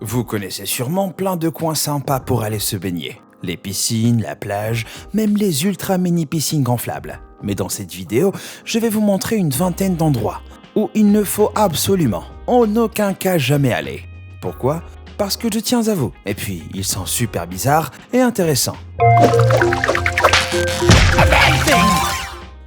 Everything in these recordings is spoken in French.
Vous connaissez sûrement plein de coins sympas pour aller se baigner. Les piscines, la plage, même les ultra mini piscines gonflables. Mais dans cette vidéo, je vais vous montrer une vingtaine d'endroits où il ne faut absolument, en aucun cas, jamais aller. Pourquoi ? Parce que je tiens à vous. Et puis, ils sont super bizarres et intéressants.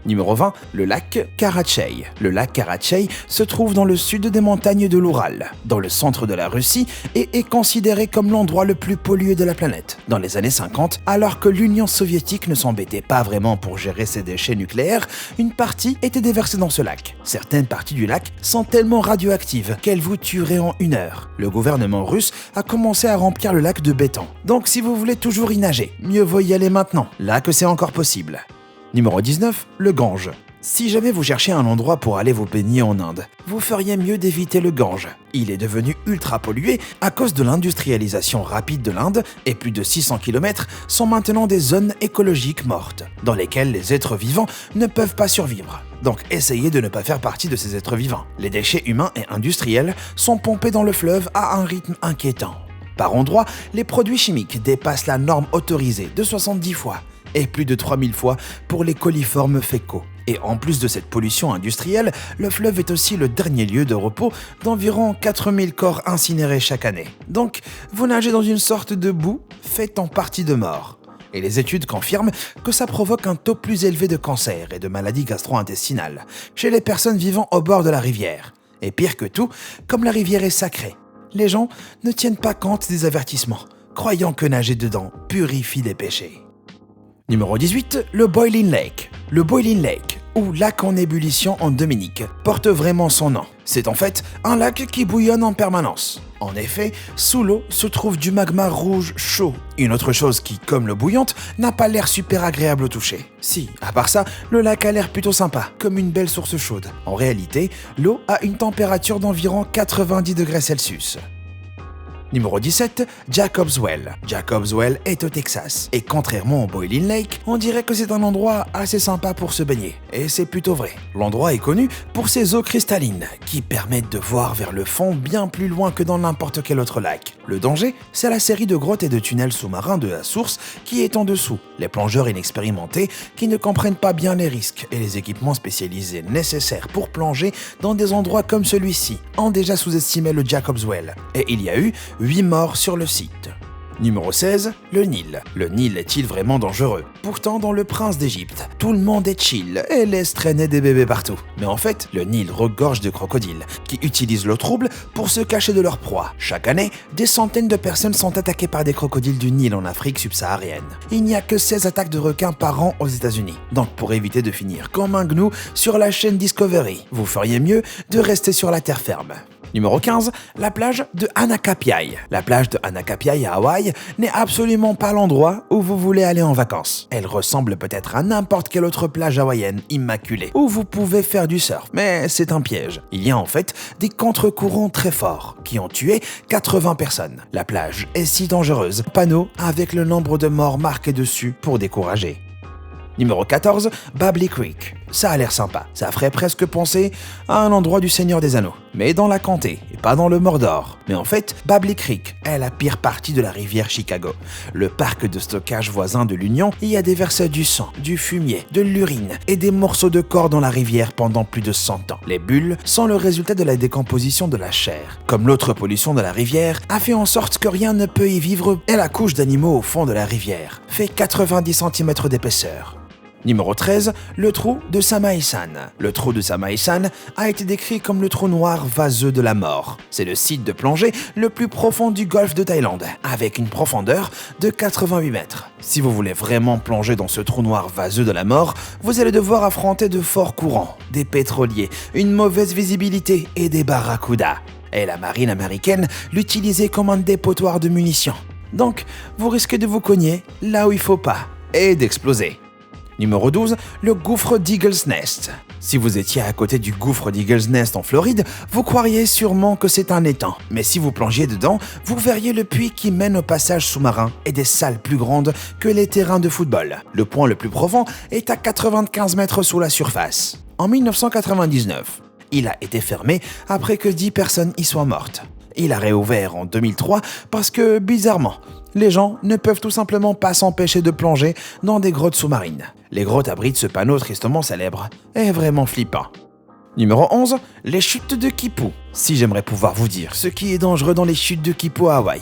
Numéro 20, le lac Karachay. Le lac Karachay se trouve dans le sud des montagnes de l'Oural, dans le centre de la Russie, et est considéré comme l'endroit le plus pollué de la planète. Dans les années 50, alors que l'Union soviétique ne s'embêtait pas vraiment pour gérer ses déchets nucléaires, une partie était déversée dans ce lac. Certaines parties du lac sont tellement radioactives qu'elles vous tueraient en 1 heure. Le gouvernement russe a commencé à remplir le lac de béton. Donc si vous voulez toujours y nager, mieux vaut y aller maintenant, là que c'est encore possible. Numéro 19, le Gange. Si jamais vous cherchez un endroit pour aller vous baigner en Inde, vous feriez mieux d'éviter le Gange. Il est devenu ultra pollué à cause de l'industrialisation rapide de l'Inde et plus de 600 km sont maintenant des zones écologiques mortes, dans lesquelles les êtres vivants ne peuvent pas survivre. Donc essayez de ne pas faire partie de ces êtres vivants. Les déchets humains et industriels sont pompés dans le fleuve à un rythme inquiétant. Par endroits, les produits chimiques dépassent la norme autorisée de 70 fois. Et plus de 3000 fois pour les coliformes fécaux. Et en plus de cette pollution industrielle, le fleuve est aussi le dernier lieu de repos d'environ 4000 corps incinérés chaque année. Donc, vous nagez dans une sorte de boue faite en partie de mort. Et les études confirment que ça provoque un taux plus élevé de cancer et de maladies gastro-intestinales chez les personnes vivant au bord de la rivière. Et pire que tout, comme la rivière est sacrée, les gens ne tiennent pas compte des avertissements, croyant que nager dedans purifie des péchés. Numéro 18, le Boiling Lake. Le Boiling Lake, ou lac en ébullition en Dominique, porte vraiment son nom. C'est en fait un lac qui bouillonne en permanence. En effet, sous l'eau se trouve du magma rouge chaud. Une autre chose qui, comme l'eau bouillante, n'a pas l'air super agréable au toucher. Si, à part ça, le lac a l'air plutôt sympa, comme une belle source chaude. En réalité, l'eau a une température d'environ 90 degrés Celsius. Numéro 17, Jacob's Well. Jacob's Well est au Texas. Et contrairement au Boiling Lake, on dirait que c'est un endroit assez sympa pour se baigner. Et c'est plutôt vrai. L'endroit est connu pour ses eaux cristallines, qui permettent de voir vers le fond bien plus loin que dans n'importe quel autre lac. Le danger, c'est la série de grottes et de tunnels sous-marins de la source qui est en dessous. Les plongeurs inexpérimentés qui ne comprennent pas bien les risques et les équipements spécialisés nécessaires pour plonger dans des endroits comme celui-ci ont déjà sous-estimé le Jacob's Well. Et il y a eu 8 morts sur le site. Numéro 16, le Nil. Le Nil est-il vraiment dangereux ? Pourtant, dans Le Prince d'Égypte, tout le monde est chill et laisse traîner des bébés partout. Mais en fait, le Nil regorge de crocodiles qui utilisent l'eau trouble pour se cacher de leur proie. Chaque année, des centaines de personnes sont attaquées par des crocodiles du Nil en Afrique subsaharienne. Il n'y a que 16 attaques de requins par an aux États-Unis. Donc pour éviter de finir comme un gnou sur la chaîne Discovery, vous feriez mieux de rester sur la terre ferme. Numéro 15, la plage de Anacapyaï. La plage de Anacapyaï à Hawaï n'est absolument pas l'endroit où vous voulez aller en vacances. Elle ressemble peut-être à n'importe quelle autre plage hawaïenne immaculée où vous pouvez faire du surf, mais c'est un piège. Il y a en fait des contre-courants très forts qui ont tué 80 personnes. La plage est si dangereuse, panneau avec le nombre de morts marqué dessus pour décourager. Numéro 14, Babbly Creek. Ça a l'air sympa, ça ferait presque penser à un endroit du Seigneur des Anneaux, mais dans la Comté et pas dans le Mordor. Mais en fait, Babbly Creek est la pire partie de la rivière Chicago. Le parc de stockage voisin de l'Union y a déversé du sang, du fumier, de l'urine et des morceaux de corps dans la rivière pendant plus de 100 ans. Les bulles sont le résultat de la décomposition de la chair. Comme l'autre pollution de la rivière a fait en sorte que rien ne peut y vivre et la couche d'animaux au fond de la rivière fait 90 cm d'épaisseur. Numéro 13, le trou de Samaïsan. Le trou de Samaïsan a été décrit comme le trou noir vaseux de la mort. C'est le site de plongée le plus profond du golfe de Thaïlande, avec une profondeur de 88 mètres. Si vous voulez vraiment plonger dans ce trou noir vaseux de la mort, vous allez devoir affronter de forts courants, des pétroliers, une mauvaise visibilité et des barracudas. Et la marine américaine l'utilisait comme un dépotoir de munitions. Donc, vous risquez de vous cogner là où il faut pas et d'exploser. Numéro 12, le gouffre d'Eagle's Nest. Si vous étiez à côté du gouffre d'Eagle's Nest en Floride, vous croiriez sûrement que c'est un étang. Mais si vous plongiez dedans, vous verriez le puits qui mène au passage sous-marin et des salles plus grandes que les terrains de football. Le point le plus profond est à 95 mètres sous la surface. En 1999, il a été fermé après que 10 personnes y soient mortes. Il a réouvert en 2003 parce que, bizarrement, les gens ne peuvent tout simplement pas s'empêcher de plonger dans des grottes sous-marines. Les grottes abritent ce panneau tristement célèbre et vraiment flippant. Numéro 11, les chutes de Kipu. Si j'aimerais pouvoir vous dire ce qui est dangereux dans les chutes de Kipu à Hawaï,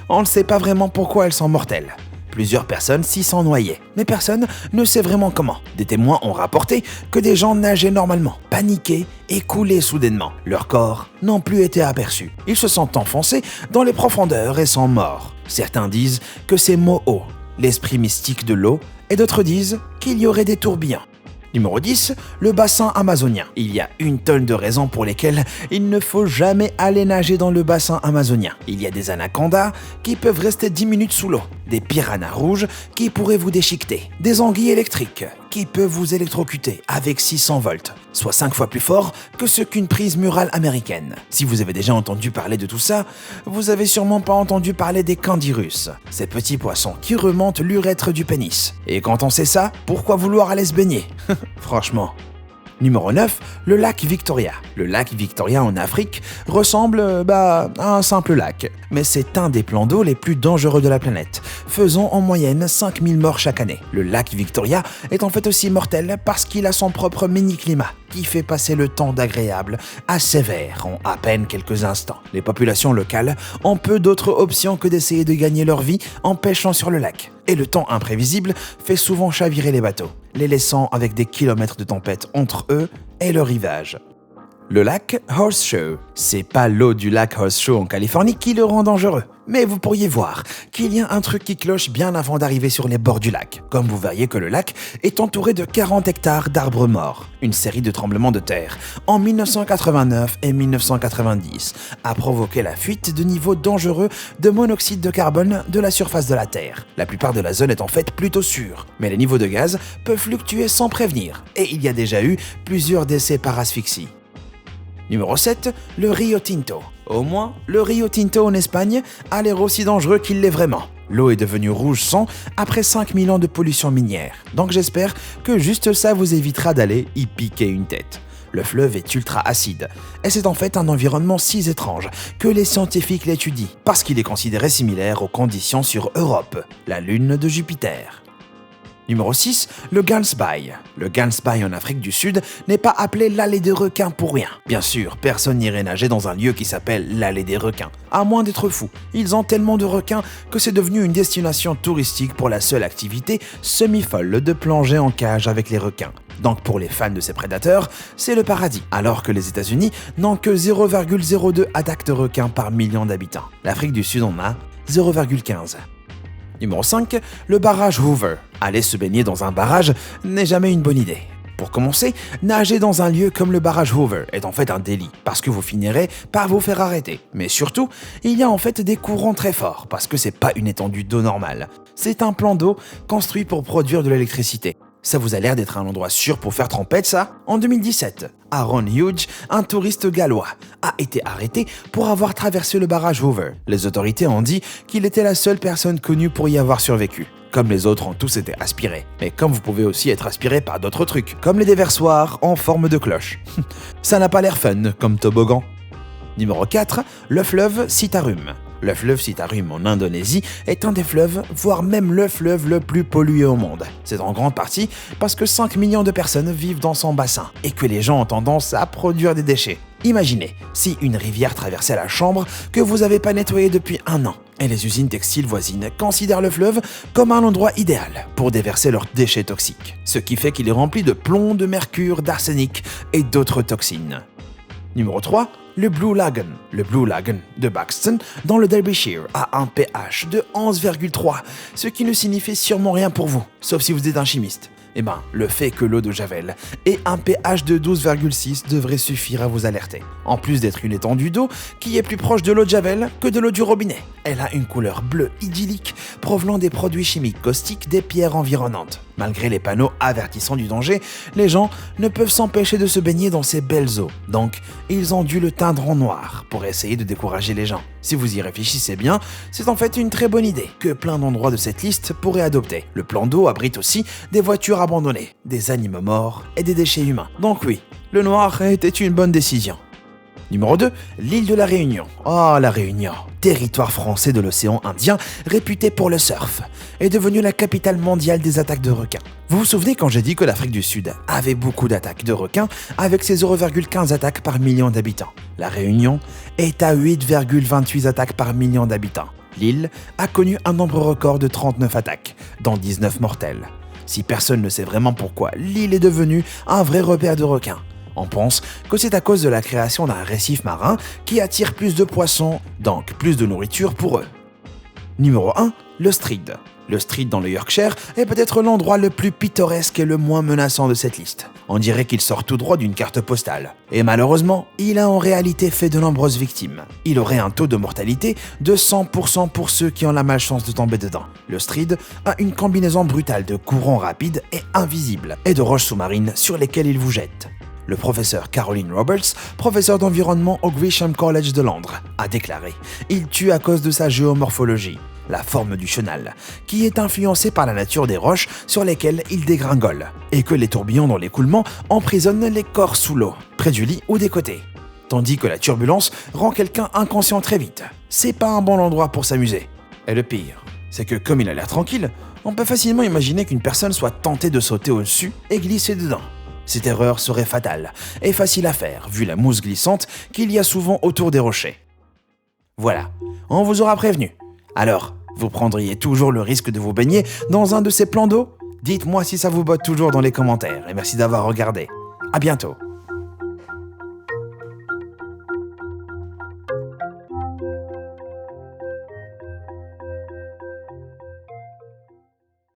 on ne sait pas vraiment pourquoi elles sont mortelles. Plusieurs personnes s'y sont noyées, mais personne ne sait vraiment comment. Des témoins ont rapporté que des gens nageaient normalement, paniqués et coulaient soudainement. Leurs corps n'ont plus été aperçus. Ils se sont enfoncés dans les profondeurs et sont morts. Certains disent que c'est Mo'o, l'esprit mystique de l'eau, et d'autres disent qu'il y aurait des tourbillons. Numéro 10, le bassin amazonien. Il y a une tonne de raisons pour lesquelles il ne faut jamais aller nager dans le bassin amazonien. Il y a des anacondas qui peuvent rester 10 minutes sous l'eau, des piranhas rouges qui pourraient vous déchiqueter, des anguilles électriques qui peuvent vous électrocuter avec 600 volts, soit 5 fois plus fort que ce qu'une prise murale américaine. Si vous avez déjà entendu parler de tout ça, vous avez sûrement pas entendu parler des candyrus, ces petits poissons qui remontent l'urètre du pénis. Et quand on sait ça, pourquoi vouloir aller se baigner? Franchement. Numéro 9, le lac Victoria. Le lac Victoria en Afrique ressemble à un simple lac, mais c'est un des plans d'eau les plus dangereux de la planète, faisant en moyenne 5000 morts chaque année. Le lac Victoria est en fait aussi mortel parce qu'il a son propre mini-climat, qui fait passer le temps d'agréable à sévère en à peine quelques instants. Les populations locales ont peu d'autres options que d'essayer de gagner leur vie en pêchant sur le lac. Et le temps imprévisible fait souvent chavirer les bateaux, les laissant avec des kilomètres de tempête entre eux et le rivage. Le lac Horseshoe. C'est pas l'eau du lac Horseshoe en Californie qui le rend dangereux. Mais vous pourriez voir qu'il y a un truc qui cloche bien avant d'arriver sur les bords du lac. Comme vous verriez que le lac est entouré de 40 hectares d'arbres morts. Une série de tremblements de terre en 1989 et 1990 a provoqué la fuite de niveaux dangereux de monoxyde de carbone de la surface de la Terre. La plupart de la zone est en fait plutôt sûre, mais les niveaux de gaz peuvent fluctuer sans prévenir. Et il y a déjà eu plusieurs décès par asphyxie. Numéro 7, le Rio Tinto. Au moins, le Rio Tinto en Espagne a l'air aussi dangereux qu'il l'est vraiment. L'eau est devenue rouge sang après 5000 ans de pollution minière. Donc j'espère que juste ça vous évitera d'aller y piquer une tête. Le fleuve est ultra acide, et c'est en fait un environnement si étrange que les scientifiques l'étudient, parce qu'il est considéré similaire aux conditions sur Europe, la lune de Jupiter. Numéro 6, le Gansbaï. Le Gansbaï en Afrique du Sud n'est pas appelé l'allée des requins pour rien. Bien sûr, personne n'irait nager dans un lieu qui s'appelle l'allée des requins, à moins d'être fou. Ils ont tellement de requins que c'est devenu une destination touristique pour la seule activité semi-folle de plonger en cage avec les requins. Donc pour les fans de ces prédateurs, c'est le paradis, alors que les États-Unis n'ont que 0,02 attaques de requins par million d'habitants. L'Afrique du Sud en a 0,15. Numéro 5, le barrage Hoover. Aller se baigner dans un barrage n'est jamais une bonne idée. Pour commencer, nager dans un lieu comme le barrage Hoover est en fait un délit, parce que vous finirez par vous faire arrêter. Mais surtout, il y a en fait des courants très forts, parce que c'est pas une étendue d'eau normale. C'est un plan d'eau construit pour produire de l'électricité. Ça vous a l'air d'être un endroit sûr pour faire trempette, ça? En 2017, Aaron Hughes, un touriste gallois, a été arrêté pour avoir traversé le barrage Hoover. Les autorités ont dit qu'il était la seule personne connue pour y avoir survécu. Comme les autres ont tous été aspirés. Mais comme vous pouvez aussi être aspiré par d'autres trucs, comme les déversoirs en forme de cloche. Ça n'a pas l'air fun comme toboggan. Numéro 4, le fleuve Citarum. Le fleuve Citarum en Indonésie est un des fleuves, voire même le fleuve le plus pollué au monde. C'est en grande partie parce que 5 millions de personnes vivent dans son bassin et que les gens ont tendance à produire des déchets. Imaginez si une rivière traversait la chambre que vous n'avez pas nettoyée depuis 1 an. Et les usines textiles voisines considèrent le fleuve comme un endroit idéal pour déverser leurs déchets toxiques. Ce qui fait qu'il est rempli de plomb, de mercure, d'arsenic et d'autres toxines. Numéro 3, le Blue Lagoon. Le Blue Lagoon de Buxton, dans le Derbyshire, a un pH de 11,3, ce qui ne signifie sûrement rien pour vous, sauf si vous êtes un chimiste. Eh ben, le fait que l'eau de Javel ait un pH de 12,6 devrait suffire à vous alerter. En plus d'être une étendue d'eau qui est plus proche de l'eau de Javel que de l'eau du robinet. Elle a une couleur bleue idyllique provenant des produits chimiques caustiques des pierres environnantes. Malgré les panneaux avertissant du danger, les gens ne peuvent s'empêcher de se baigner dans ces belles eaux. Donc, ils ont dû le teindre en noir pour essayer de décourager les gens. Si vous y réfléchissez bien, c'est en fait une très bonne idée que plein d'endroits de cette liste pourraient adopter. Le plan d'eau abrite aussi des voitures abandonnées, des animaux morts et des déchets humains. Donc oui, le noir était une bonne décision. Numéro 2, l'île de la Réunion. Oh, la Réunion, territoire français de l'océan Indien, réputé pour le surf, est devenu la capitale mondiale des attaques de requins. Vous vous souvenez quand j'ai dit que l'Afrique du Sud avait beaucoup d'attaques de requins avec ses 0,15 attaques par million d'habitants? La Réunion est à 8,28 attaques par million d'habitants. L'île a connu un nombre record de 39 attaques, dont 19 mortelles. Si personne ne sait vraiment pourquoi l'île est devenue un vrai repère de requins, on pense que c'est à cause de la création d'un récif marin qui attire plus de poissons, donc plus de nourriture pour eux. Numéro 1, le Strid. Le Strid dans le Yorkshire est peut-être l'endroit le plus pittoresque et le moins menaçant de cette liste. On dirait qu'il sort tout droit d'une carte postale. Et malheureusement, il a en réalité fait de nombreuses victimes. Il aurait un taux de mortalité de 100% pour ceux qui ont la malchance de tomber dedans. Le Strid a une combinaison brutale de courants rapides et invisibles et de roches sous-marines sur lesquelles il vous jette. Le professeur Caroline Roberts, professeur d'environnement au Gresham College de Londres, a déclaré « Il tue à cause de sa géomorphologie, la forme du chenal, qui est influencée par la nature des roches sur lesquelles il dégringole, et que les tourbillons dans l'écoulement emprisonnent les corps sous l'eau, près du lit ou des côtés. Tandis que la turbulence rend quelqu'un inconscient très vite. C'est pas un bon endroit pour s'amuser. Et le pire, c'est que comme il a l'air tranquille, on peut facilement imaginer qu'une personne soit tentée de sauter au-dessus et glisser dedans. Cette erreur serait fatale et facile à faire, vu la mousse glissante qu'il y a souvent autour des rochers. Voilà, on vous aura prévenu. Alors, vous prendriez toujours le risque de vous baigner dans un de ces plans d'eau? Dites-moi si ça vous botte toujours dans les commentaires et merci d'avoir regardé. À bientôt.